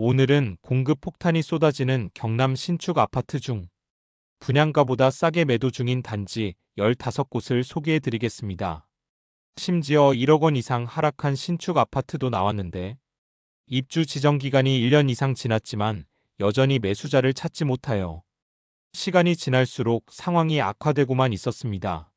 오늘은 공급 폭탄이 쏟아지는 경남 신축 아파트 중 분양가보다 싸게 매도 중인 단지 15곳을 소개해 드리겠습니다. 심지어 1억 원 이상 하락한 신축 아파트도 나왔는데 입주 지정 기간이 1년 이상 지났지만 여전히 매수자를 찾지 못하여 시간이 지날수록 상황이 악화되고만 있었습니다.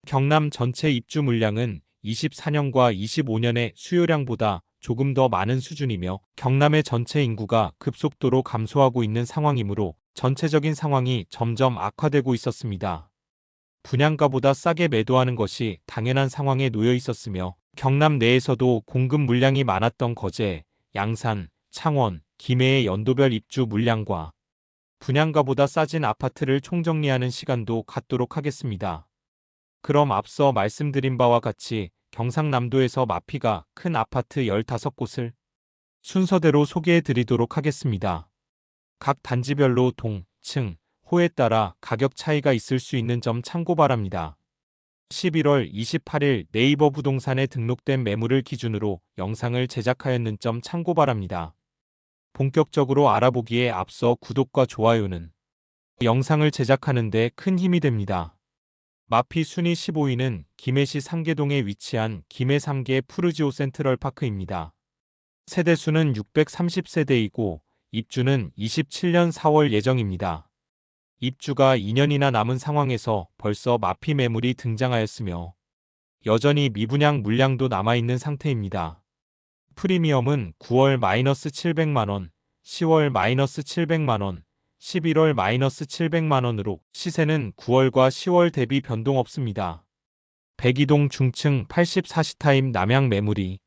경남 전체 입주 물량은 24년과 25년의 수요량보다 조금 더 많은 수준이며 경남의 전체 인구가 급속도로 감소하고 있는 상황이므로 전체적인 상황이 점점 악화되고 있었습니다. 분양가보다 싸게 매도하는 것이 당연한 상황에 놓여 있었으며 경남 내에서도 공급 물량이 많았던 거제, 양산, 창원, 김해의 연도별 입주 물량과 분양가보다 싸진 아파트를 총정리하는 시간도 갖도록 하겠습니다. 그럼 앞서 말씀드린 바와 같이 경상남도에서 마피가 큰 아파트 15곳을 순서대로 소개해 드리도록 하겠습니다. 각 단지별로 동, 층, 호에 따라 가격 차이가 있을 수 있는 점 참고 바랍니다. 11월 28일 네이버 부동산에 등록된 매물을 기준으로 영상을 제작하였는 점 참고 바랍니다. 본격적으로 알아보기에 앞서 구독과 좋아요는 영상을 제작하는 데 큰 힘이 됩니다. 마피 순위 15위는 김해시 상계동에 위치한 김해 3개 푸르지오 센트럴파크입니다. 세대수는 630세대이고 입주는 27년 4월 예정입니다. 입주가 2년이나 남은 상황에서 벌써 마피 매물이 등장하였으며 여전히 미분양 물량도 남아있는 상태입니다. 프리미엄은 9월 -700만원, 10월 -700만원, 11월 -700만원으로 시세는 9월과 10월 대비 변동 없습니다. 백이동 중층 84시타임 남양 매물이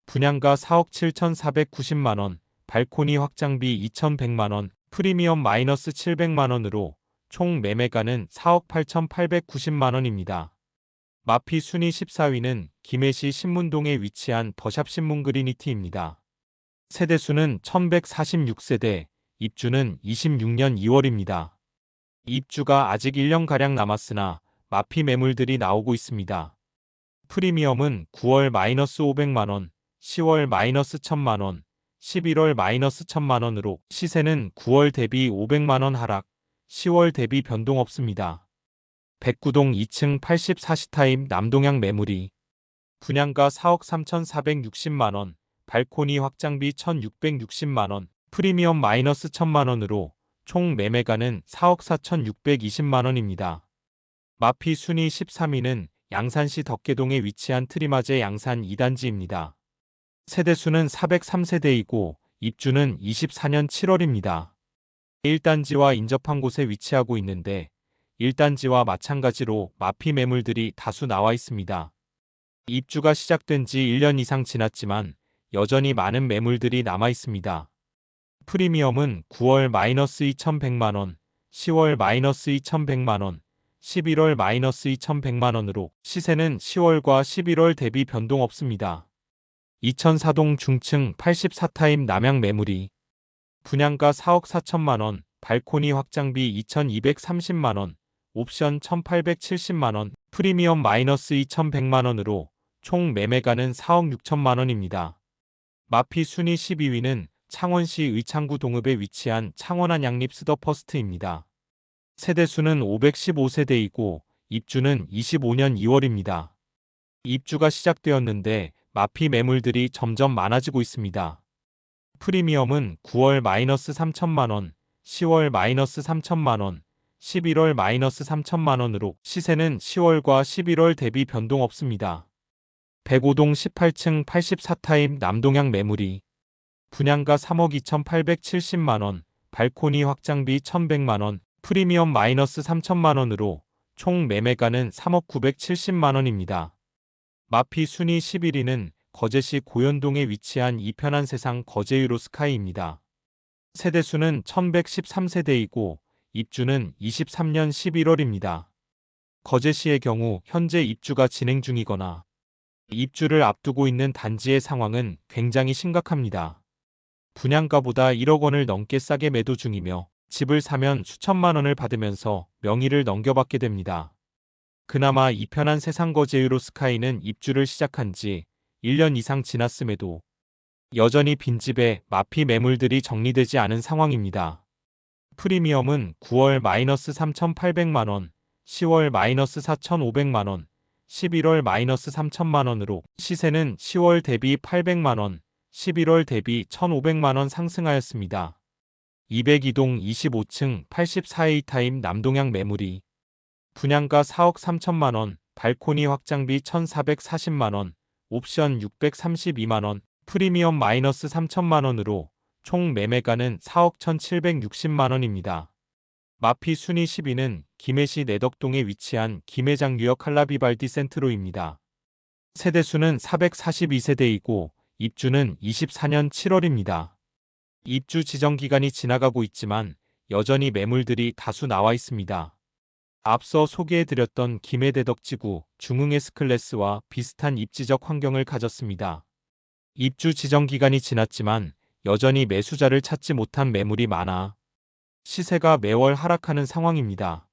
분양가 4억 7,490만원, 발코니 확장비 2,100만원, 프리미엄 -700만원으로 총 매매가는 4억 8,890만원입니다. 마피 순위 14위는 김해시 신문동에 위치한 더샵 신문그리니티입니다. 세대수는 1146세대, 입주는 26년 2월입니다. 입주가 아직 1년가량 남았으나 마피 매물들이 나오고 있습니다. 프리미엄은 9월 -500만원, 10월 -1000만원, 11월 -1000만원으로 시세는 9월 대비 500만원 하락, 10월 대비 변동 없습니다. 백구동 2층 84시타임 남동향 매물이 분양가 4억 3,460만원, 발코니 확장비 1,660만원, 프리미엄 -1000만원으로 총 매매가는 4억 4,620만원입니다. 마피 순위 13위는 양산시 덕계동에 위치한 트리마제 양산 2단지입니다. 세대수는 403세대이고 입주는 24년 7월입니다. 1단지와 인접한 곳에 위치하고 있는데 1단지와 마찬가지로 마피 매물들이 다수 나와 있습니다. 입주가 시작된 지 1년 이상 지났지만 여전히 많은 매물들이 남아 있습니다. 프리미엄은 9월 -2,100만원, 10월 -2,100만원, 11월 -2,100만원으로 시세는 10월과 11월 대비 변동 없습니다. 2004동 중층 84타임 남양 매물이 분양가 4억 4천만원, 발코니 확장비 2,230만원, 옵션 1,870만원, 프리미엄 -2,100만원으로 총 매매가는 4억 6천만원입니다. 마피 순위 12위는 창원시 의창구 동읍에 위치한 창원한 양립 스더퍼스트입니다. 세대수는 515세대이고 입주는 25년 2월입니다. 입주가 시작되었는데 마피 매물들이 점점 많아지고 있습니다. 프리미엄은 9월 -3천만원, 10월 -3천만원, 11월 -3천만원으로 시세는 10월과 11월 대비 변동 없습니다. 백오동 18층 84타임 남동향 매물이 분양가 3억 2,870만원, 발코니 확장비 1,100만원, 프리미엄 -3천만원으로 총 매매가는 3억 970만원입니다. 마피 순위 11위는 거제시 고현동에 위치한 이편한 세상 거제유로스카이입니다. 세대수는 1113세대이고 입주는 23년 11월입니다. 거제시의 경우 현재 입주가 진행 중이거나 입주를 앞두고 있는 단지의 상황은 굉장히 심각합니다. 분양가보다 1억 원을 넘게 싸게 매도 중이며 집을 사면 수천만 원을 받으면서 명의를 넘겨받게 됩니다. 그나마 이편한 세상 거제유로스카이는 입주를 시작한 지 1년 이상 지났음에도 여전히 빈집에 마피 매물들이 정리되지 않은 상황입니다. 프리미엄은 9월 마이너스 3,800만원, 10월 마이너스 4,500만원, 11월 마이너스 3,000만원으로 시세는 10월 대비 800만원, 11월 대비 1,500만원 상승하였습니다. 202동 25층 84A타임 남동향 매물이 분양가 4억 3천만원, 발코니 확장비 1,440만원, 옵션 632만원, 프리미엄 마이너스 3천만원으로 총 매매가는 4억 1,760만원입니다. 마피 순위 10위는 김해시 내덕동에 위치한 김해장유역 칼라비발디 센트로입니다. 세대수는 442세대이고 입주는 24년 7월입니다. 입주 지정 기간이 지나가고 있지만 여전히 매물들이 다수 나와 있습니다. 앞서 소개해드렸던 김해대덕지구 중흥에스클래스와 비슷한 입지적 환경을 가졌습니다. 입주 지정 기간이 지났지만 여전히 매수자를 찾지 못한 매물이 많아 시세가 매월 하락하는 상황입니다.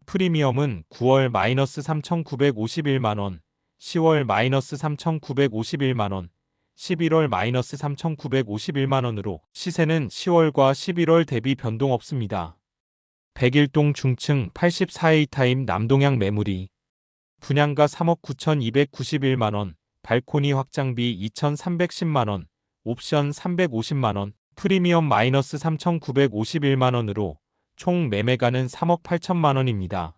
프리미엄은 9월 마이너스 3,951만원, 10월 마이너스 3,951만원, 11월 마이너스 3,951만원으로 시세는 10월과 11월 대비 변동 없습니다. 101동 중층 84A타임 남동향 매물이 분양가 3억 9,291만원, 발코니 확장비 2,310만원, 옵션 350만원, 프리미엄 마이너스 3,951만원으로 총 매매가는 3억 8천만원입니다.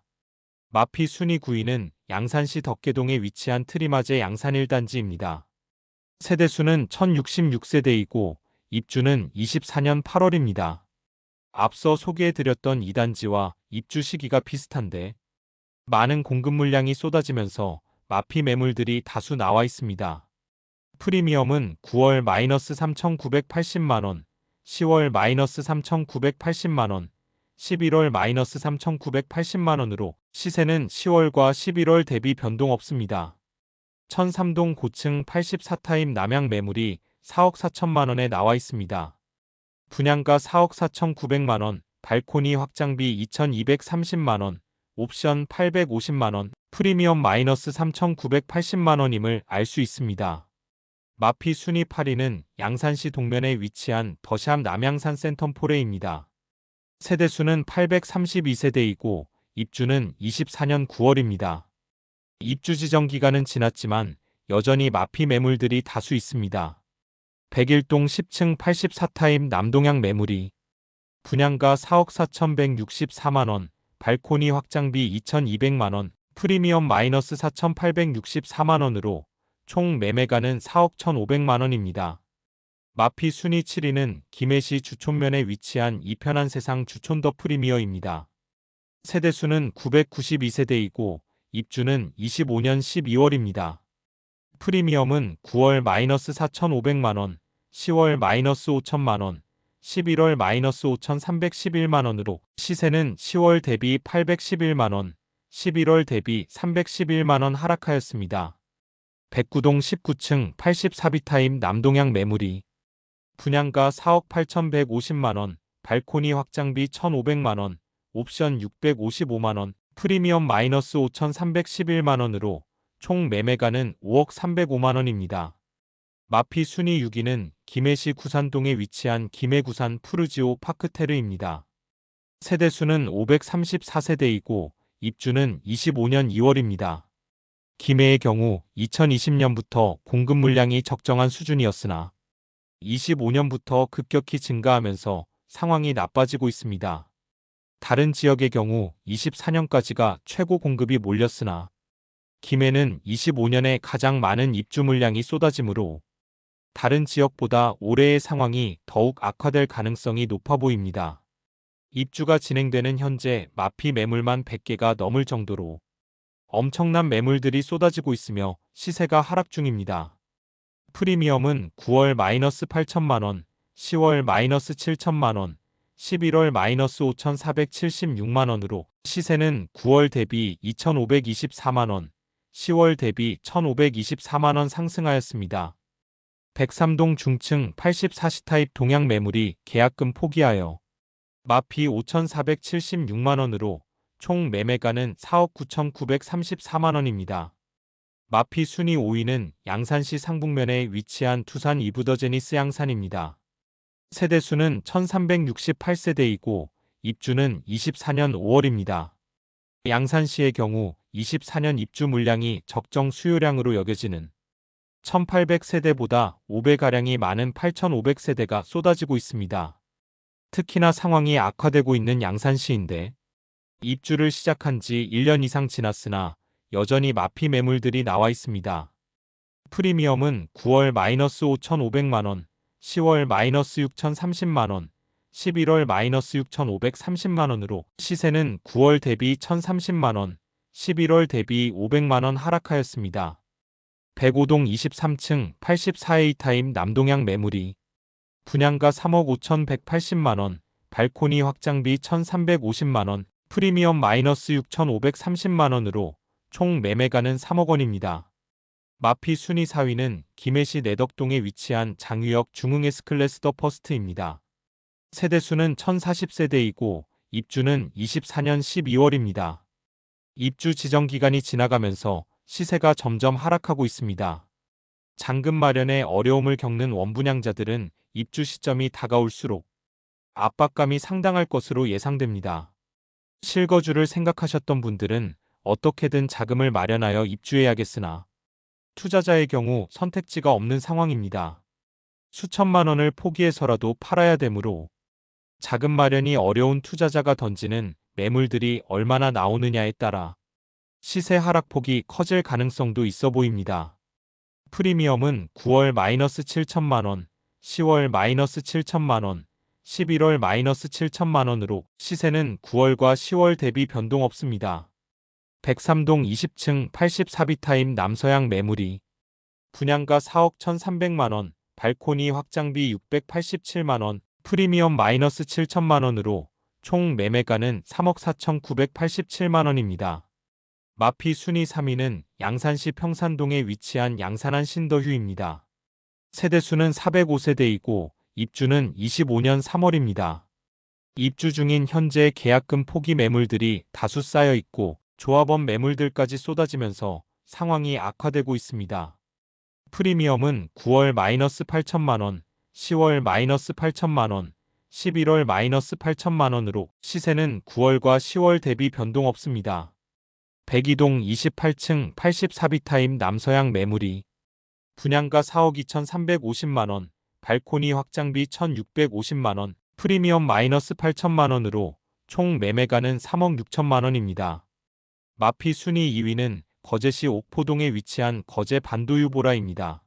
마피 순위 9위는 양산시 덕계동에 위치한 트리마제 양산 1단지입니다. 세대수는 1,066세대이고 입주는 24년 8월입니다. 앞서 소개해드렸던 2단지와 입주 시기가 비슷한데 많은 공급 물량이 쏟아지면서 마피 매물들이 다수 나와 있습니다. 프리미엄은 9월 마이너스 3,980만원, 10월 마이너스 3,980만원, 11월 마이너스 3,980만원으로 시세는 10월과 11월 대비 변동 없습니다. 1003동 고층 84타임 남향 매물이 4억 4천만원에 나와 있습니다. 분양가 4억 4,900만원, 발코니 확장비 2,230만원, 옵션 850만원, 프리미엄 마이너스 3,980만원임을 알 수 있습니다. 마피 순위 8위는 양산시 동면에 위치한 더샵 남양산 센텀포레입니다. 세대수는 832세대이고 입주는 24년 9월입니다. 입주 지정 기간은 지났지만 여전히 마피 매물들이 다수 있습니다. 101동 10층 84타임 남동향 매물이 분양가 4억 4,164만원, 발코니 확장비 2,200만원, 프리미엄 마이너스 4,864만원으로 총 매매가는 4억 1,500만원입니다. 마피 순위 7위는 김해시 주촌면에 위치한 이편한 세상 주촌더 프리미어입니다. 세대수는 992세대이고 입주는 25년 12월입니다. 프리미엄은 9월 마이너스 4,500만원, 10월 마이너스 5천만원, 11월 마이너스 5,311만원으로 시세는 10월 대비 811만원, 11월 대비 311만원 하락하였습니다. 109동 19층 84비타임 남동향 매물이 분양가 4억 8,150만원, 발코니 확장비 1,500만원, 옵션 655만원, 프리미엄 마이너스 5,311만원으로 총 매매가는 5억 305만원입니다. 마피 순위 6위는 김해시 구산동에 위치한 김해구산 푸르지오 파크테르입니다. 세대수는 534세대이고 입주는 25년 2월입니다. 김해의 경우 2020년부터 공급 물량이 적정한 수준이었으나 25년부터 급격히 증가하면서 상황이 나빠지고 있습니다. 다른 지역의 경우 24년까지가 최고 공급이 몰렸으나 김해는 25년에 가장 많은 입주 물량이 쏟아지므로 다른 지역보다 올해의 상황이 더욱 악화될 가능성이 높아 보입니다. 입주가 진행되는 현재 마피 매물만 100개가 넘을 정도로 엄청난 매물들이 쏟아지고 있으며 시세가 하락 중입니다. 프리미엄은 9월 마이너스 8천만원, 10월 마이너스 7천만원, 11월 마이너스 5,476만원으로 시세는 9월 대비 2,524만원, 10월 대비 1,524만원 상승하였습니다. 103동 중층 84시타입 동향 매물이 계약금 포기하여 마피 5,476만원으로 총 매매가는 4억 9,934만원입니다. 마피 순위 5위는 양산시 상북면에 위치한 투산 이브더제니스 양산입니다. 세대수는 1368세대이고 입주는 24년 5월입니다. 양산시의 경우 24년 입주 물량이 적정 수요량으로 여겨지는 1800세대보다 5배가량이 많은 8500세대가 쏟아지고 있습니다. 특히나 상황이 악화되고 있는 양산시인데 입주를 시작한 지 1년 이상 지났으나 여전히 마피 매물들이 나와 있습니다. 프리미엄은 9월 -5,500만원, 10월 -6,030만원, 11월 -6,530만원으로 시세는 9월 대비 1,030만원, 11월 대비 500만원 하락하였습니다. 105동 23층 84A 타임 남동향 매물이 분양가 3억 5,180만원, 발코니 확장비 1,350만원, 프리미엄 -6,530만원으로 총 매매가는 3억 원입니다. 마피 순위 4위는 김해시 내덕동에 위치한 장유역 중흥 S클래스 더 퍼스트입니다. 세대수는 1040세대이고 입주는 24년 12월입니다. 입주 지정 기간이 지나가면서 시세가 점점 하락하고 있습니다. 잔금 마련에 어려움을 겪는 원분양자들은 입주 시점이 다가올수록 압박감이 상당할 것으로 예상됩니다. 실거주를 생각하셨던 분들은 어떻게든 자금을 마련하여 입주해야겠으나 투자자의 경우 선택지가 없는 상황입니다. 수천만 원을 포기해서라도 팔아야 되므로 자금 마련이 어려운 투자자가 던지는 매물들이 얼마나 나오느냐에 따라 시세 하락폭이 커질 가능성도 있어 보입니다. 프리미엄은 9월 -7천만원, 10월 -7천만원, 11월 -7천만원으로 시세는 9월과 10월 대비 변동 없습니다. 103동 20층 84B 타임 남서향 매물이 분양가 4억 1,300만원, 발코니 확장비 687만원, 프리미엄 -7천만원으로 총 매매가는 3억 4,987만원입니다. 마피 순위 3위는 양산시 평산동에 위치한 양산한 신더휴입니다. 세대수는 405세대이고 입주는 25년 3월입니다. 입주 중인 현재 계약금 포기 매물들이 다수 쌓여 있고 조합원 매물들까지 쏟아지면서 상황이 악화되고 있습니다. 프리미엄은 9월 -8천만원, 10월 -8천만원, 11월 -8천만원으로 시세는 9월과 10월 대비 변동 없습니다. 102동 28층 84B 타임 남서향 매물이 분양가 4억 2,350만원, 발코니 확장비 1,650만원, 프리미엄 -8천만원으로 총 매매가는 3억 6천만원입니다. 마피 순위 2위는 거제시 옥포동에 위치한 거제 반도유보라입니다.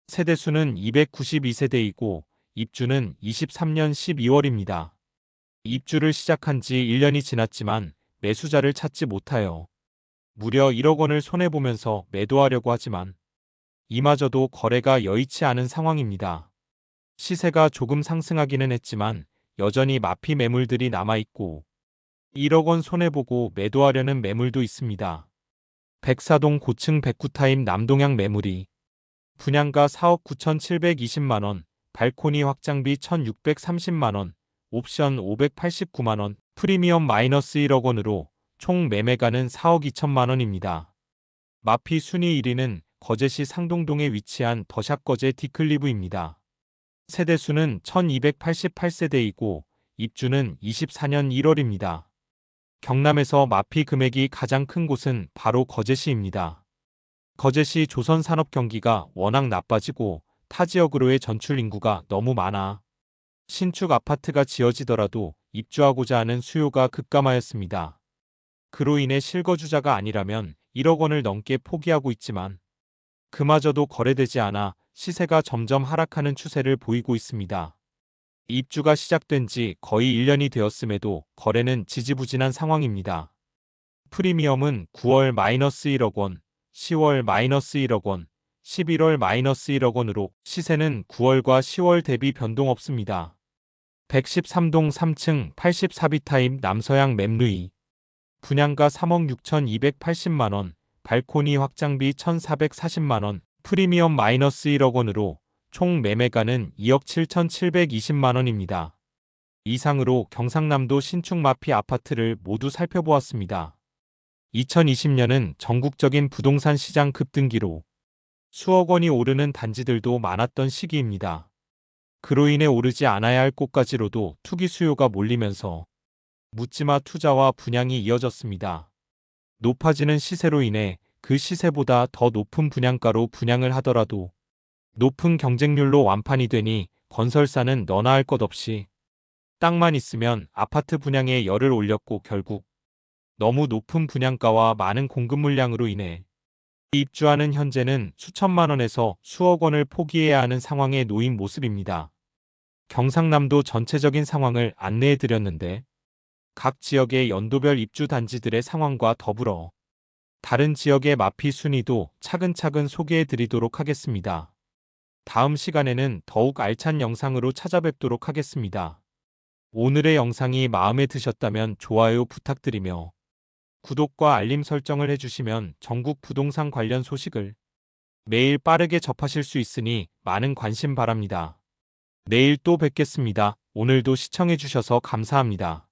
세대수는 292세대이고 입주는 23년 12월입니다. 입주를 시작한 지 1년이 지났지만 매수자를 찾지 못하여 무려 1억 원을 손해보면서 매도하려고 하지만 이마저도 거래가 여의치 않은 상황입니다. 시세가 조금 상승하기는 했지만 여전히 마피 매물들이 남아있고 1억 원 손해보고 매도하려는 매물도 있습니다. 104동 고층 109타임 남동향 매물이 분양가 4억 9,720만원, 발코니 확장비 1,630만원, 옵션 589만원, 프리미엄 -1억 원으로 총 매매가는 4억 2천만원입니다. 마피 순위 1위는 거제시 상동동에 위치한 더샵 거제 디클리브입니다. 세대수는 1288세대이고 입주는 24년 1월입니다. 경남에서 마피 금액이 가장 큰 곳은 바로 거제시입니다. 거제시 조선산업 경기가 워낙 나빠지고 타 지역으로의 전출 인구가 너무 많아 신축 아파트가 지어지더라도 입주하고자 하는 수요가 급감하였습니다. 그로 인해 실거주자가 아니라면 1억 원을 넘게 포기하고 있지만 그마저도 거래되지 않아 시세가 점점 하락하는 추세를 보이고 있습니다. 입주가 시작된 지 거의 1년이 되었음에도 거래는 지지부진한 상황입니다. 프리미엄은 9월 -1억 원, 10월 -1억 원, 11월 -1억 원으로 시세는 9월과 10월 대비 변동 없습니다. 113동 3층 84B 타임 남서향 맵루이 분양가 3억 6,280만원, 발코니 확장비 1,440만원, 프리미엄 -1억 원으로 총 매매가는 2억 7,720만원입니다. 이상으로 경상남도 신축 마피 아파트를 모두 살펴보았습니다. 2020년은 전국적인 부동산 시장 급등기로 수억 원이 오르는 단지들도 많았던 시기입니다. 그로 인해 오르지 않아야 할 곳까지로도 투기 수요가 몰리면서 묻지마 투자와 분양이 이어졌습니다. 높아지는 시세로 인해 그 시세보다 더 높은 분양가로 분양을 하더라도 높은 경쟁률로 완판이 되니 건설사는 너나 할 것 없이 땅만 있으면 아파트 분양에 열을 올렸고 결국 너무 높은 분양가와 많은 공급 물량으로 인해 입주하는 현재는 수천만 원에서 수억 원을 포기해야 하는 상황에 놓인 모습입니다. 경상남도 전체적인 상황을 안내해 드렸는데 각 지역의 연도별 입주 단지들의 상황과 더불어 다른 지역의 마피 순위도 차근차근 소개해 드리도록 하겠습니다. 다음 시간에는 더욱 알찬 영상으로 찾아뵙도록 하겠습니다. 오늘의 영상이 마음에 드셨다면 좋아요 부탁드리며 구독과 알림 설정을 해주시면 전국 부동산 관련 소식을 매일 빠르게 접하실 수 있으니 많은 관심 바랍니다. 내일 또 뵙겠습니다. 오늘도 시청해주셔서 감사합니다.